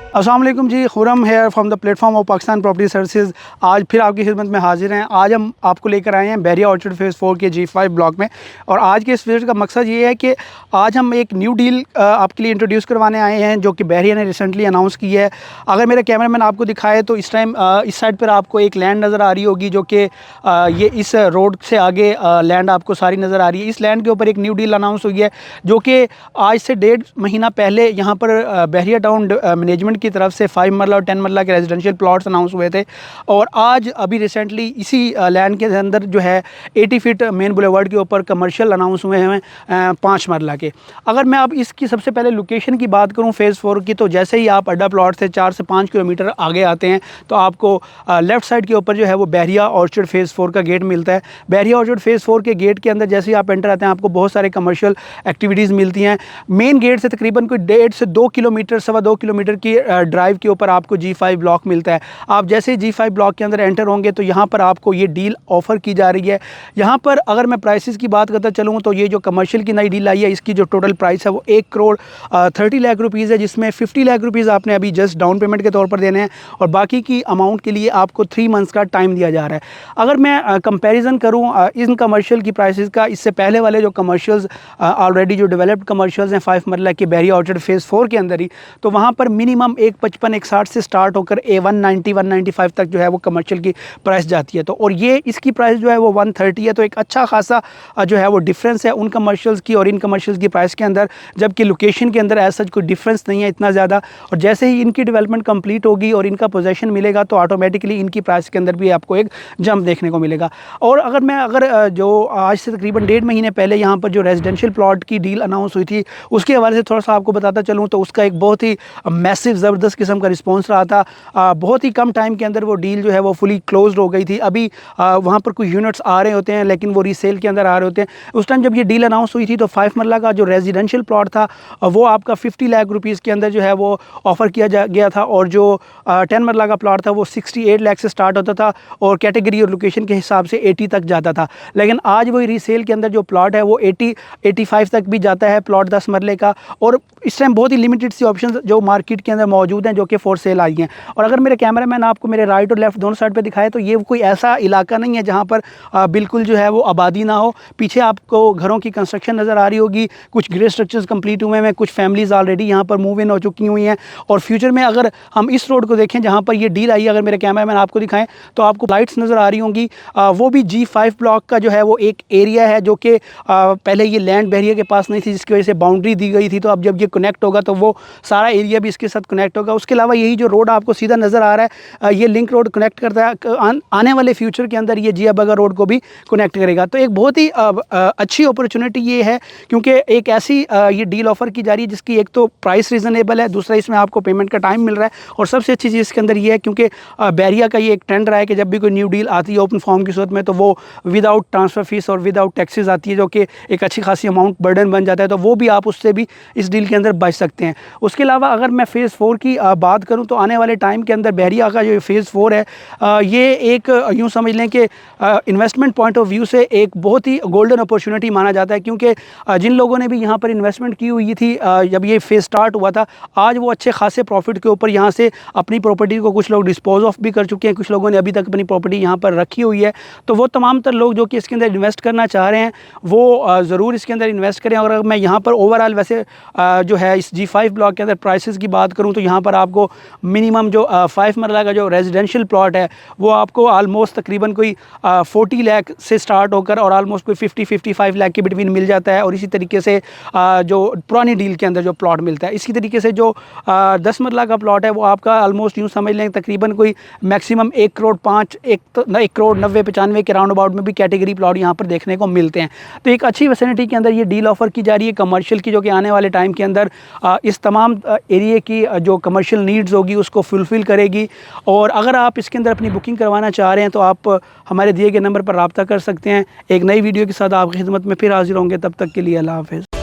अस्सलाम वालेकुम जी, Khurram here from the platform of Pakistan property services. आज फिर आपकी खिदमत में हाजिर हैं। आज हम आपको लेकर आए हैं बहरिया ऑर्चर्ड फेज़ 4 के G5 ब्लॉक में। और आज के इस वीडियो का मकसद ये है कि आज हम एक न्यू डील आपके लिए इंट्रोड्यूस करवाने आए हैं, जो कि बहरिया ने रिसेंटली अनाउंस की है। अगर मेरे कैमरामैन आपको दिखाए तो इस टाइम इस साइड पर आपको एक लैंड नज़र आ रही होगी, जो कि ये इस रोड से आगे लैंड आपको सारी नज़र आ रही है। इस लैंड के ऊपर एक न्यू डील अनाउंस हुई है, जो कि आज से 1.5 महीना पहले यहाँ पर बहरिया टाउन मैनेजमेंट की तरफ से 5 मरला और 10 मरला के रेजिडेंशियल प्लॉट्स अनाउंस हुए थे। और आज अभी रिसेंटली इसी लैंड के अंदर जो है 80 फीट मेन बुलेवार्ड के ऊपर कमर्शियल अनाउंस हुए हैं 5 मरला के। अगर मैं अब इसकी सबसे पहले लोकेशन की बात करूं फेज़ 4 की, तो जैसे ही आप अड्डा प्लॉट से 4 से 5 किलोमीटर आगे आते हैं तो आपको लेफ़्ट साइड के ऊपर जो है वो बहरिया ऑर्चर्ड फेज़ 4 का गेट मिलता है। बहरिया ऑर्चर्ड फेज़ 4 के गेट के अंदर जैसे ही आप एंटर आते हैं आपको बहुत सारे कमर्शियल एक्टिविटीज़ मिलती हैं। मेन गेट से तकरीबन कोई 1.5 से 2 किलोमीटर, 2.25 किलोमीटर की ड्राइव के ऊपर आपको G5 ब्लॉक मिलता है। आप जैसे ही G5 ब्लॉक के अंदर एंटर होंगे तो यहाँ पर आपको ये डील ऑफ़र की जा रही है। यहाँ पर अगर मैं प्राइसेस की बात करता चलूँ तो ये जो कमर्शियल की नई डील आई है, इसकी जो टोटल प्राइस है वो 1 करोड़ 30 लाख रुपीज़ है, जिसमें 50 लाख रुपीज़ आपने अभी जस्ट डाउन पेमेंट के तौर पर देने हैं और बाकी की अमाउंट के लिए आपको 3 मंथ्स का टाइम दिया जा रहा है। अगर मैं कंपेरिज़न करूँ इन कमर्शियल की प्राइसेस का इससे पहले वाले जो कमर्शियल्स ऑलरेडी जो डेवलप्ड कमर्शियल्स हैं 5 मरला के बहरिया ऑर्चर्ड फेज़ 4 के अंदर ही, तो वहाँ पर मिनिमम 155 160 से स्टार्ट होकर 190 195 तक जो है वो कमर्शियल की प्राइस जाती है। तो और ये इसकी प्राइस जो है वो 130 है। तो एक अच्छा खासा जो है वो डिफरेंस है उन कमर्शियल्स की और इन कमर्शियल्स की प्राइस के अंदर, जबकि लोकेशन के अंदर ऐसा कोई डिफरेंस नहीं है इतना ज़्यादा। और जैसे ही इनकी डेवलपमेंट कंप्लीट होगी और इनका पोजेसन मिलेगा तो ऑटोमेटिकली इनकी प्राइस के अंदर भी आपको एक जंप देखने को मिलेगा। और अगर जो आज से तकरीबन 1.5 महीने पहले यहाँ पर जो रेजिडेंशियल प्लॉट की डील अनाउंस हुई थी, उसके हवाले से थोड़ा सा आपको बताता चलूँ तो उसका एक बहुत ही मैसिव ज़बरदस्त किस्म का रिस्पॉन्स रहा था। बहुत ही कम टाइम के अंदर वो डील जो है वो फुली क्लोज्ड हो गई थी। अभी वहाँ पर कुछ यूनिट्स आ रहे होते हैं लेकिन वो रीसेल के अंदर आ रहे होते हैं। उस टाइम जब ये डील अनाउंस हुई थी तो 5 मरला का जो रेजिडेंशियल प्लॉट था वो आपका 50 लाख रुपीज़ के अंदर जो है वो ऑफ़र किया गया था, और जो 10 मरला का प्लॉट था वो 68 लाख से स्टार्ट होता था और कैटेगरी और लोकेशन के हिसाब से 80 तक जाता था। लेकिन आज वही रीसेल के अंदर जो प्लॉट है वो 85 तक भी जाता है प्लॉट 10 मरले का। और इस टाइम बहुत ही लिमिटेड सी ऑप्शन जो मार्केट के अंदर मौजूद हैं जो कि फॉर सेल आई हैं। और अगर मेरे कैमरामैन आपको मेरे राइट और लेफ्ट दोनों साइड पे दिखाए तो ये कोई ऐसा इलाका नहीं है जहाँ पर बिल्कुल जो है वो आबादी ना हो। पीछे आपको घरों की कंस्ट्रक्शन नज़र आ रही होगी, कुछ ग्रे स्ट्रक्चर्स कंप्लीट हुए हैं, कुछ फैमिलीज़ ऑलरेडी यहाँ पर मूव इन हो चुकी हुई हैं। और फ्यूचर में अगर हम इस रोड को देखें जहाँ पर ये डील आई है, अगर मेरे कैमरामैन आपको दिखाएं तो आपको लाइट्स नज़र आ रही होंगी। वो भी G5 ब्लॉक का जो है वो एक एरिया है जो कि पहले ये लैंड बहरिया के पास नहीं थी, जिसकी वजह से बाउंड्री दी गई थी। तो अब जब ये कनेक्ट होगा तो वो सारा एरिया भी इसके साथ कनेक्ट होगा। उसके अलावा यही जो रोड आपको सीधा नज़र आ रहा है ये लिंक रोड कनेक्ट करता है, आने वाले फ्यूचर के अंदर ये जिया बगर रोड को भी कनेक्ट करेगा। तो एक बहुत ही अच्छी अपॉर्चुनिटी ये है, क्योंकि एक ऐसी ये डील ऑफ़र की जा रही है जिसकी एक तो प्राइस रीज़नेबल है, दूसरा इसमें आपको पेमेंट का टाइम मिल रहा है। और सबसे अच्छी चीज़ इसके अंदर ये है क्योंकि बहरिया का ये एक ट्रेंड रहा है कि जब भी कोई न्यू डील आती है ओपन फॉर्म की सूरत में तो वो विदाउट ट्रांसफ़र फीस और विदाउट टैक्सेस आती है, जो कि एक अच्छी खासी अमाउंट बर्डन बन जाता है। तो वो भी आप उससे भी इस डील के अंदर बच सकते हैं। उसके अलावा अगर मैं फेज़ 4 की बात करूँ तो आने वाले टाइम के अंदर बहरिया का जो फेज़ 4 है ये एक यूँ समझ लें कि इन्वेस्टमेंट पॉइंट ऑफ व्यू से एक बहुत ही गोल्डन अपॉर्चुनिटी माना जाता है, क्योंकि जिन लोगों ने भी यहाँ पर इन्वेस्टमेंट की हुई थी जब ये फेज़ स्टार्ट हुआ था, आज वो अच्छे खासे प्रॉफिट के ऊपर यहाँ से अपनी प्रॉपर्टी को कुछ लोग डिस्पोज ऑफ भी कर चुके हैं, कुछ लोगों ने अभी तक अपनी प्रॉपर्टी यहाँ पर रखी हुई है। तो वो तमाम तर लोग जो कि इसके अंदर इन्वेस्ट करना चाह रहे हैं वो ज़रूर इसके अंदर इन्वेस्ट करें। और अगर मैं यहाँ पर ओवरऑल वैसे जो है इस G5 ब्लॉक के अंदर प्राइसेस की बात करूँ तो यहाँ पर आपको मिनिमम जो 5 मरला का जो रेजिडेंशियल प्लॉट है वो आपको आलमोस्ट तकरीबन कोई 40 लाख से स्टार्ट होकर और आलमोस्ट कोई 50-55 लाख के बिटवीन मिल जाता है। और इसी तरीके से जो पुरानी डील के अंदर जो प्लॉट मिलता है, इसी तरीके से जो 10 मरला का प्लॉट है वो आपका आलमोस्ट यूँ समझ लें तकरीबन कोई मैक्सिमम 1 करोड़ 5 1 करोड़ 90-95 के राउंड अबाउट में भी कैटेगरी प्लॉट यहाँ पर देखने को मिलते हैं। तो एक अच्छी वैसिनिटी के अंदर ये डील ऑफ़र की जा रही है कमर्शियल की, जो कि आने वाले टाइम के अंदर इस तमाम एरिए की जो कमर्शियल नीड्स होगी उसको फुलफ़िल करेगी। और अगर आप इसके अंदर अपनी बुकिंग करवाना चाह रहे हैं तो आप हमारे दिए गए नंबर पर रब्ता कर सकते हैं। एक नई वीडियो के साथ आपकी खिदमत में फिर हाजिर होंगे, तब तक के लिए अल्लाह हाफ़िज़।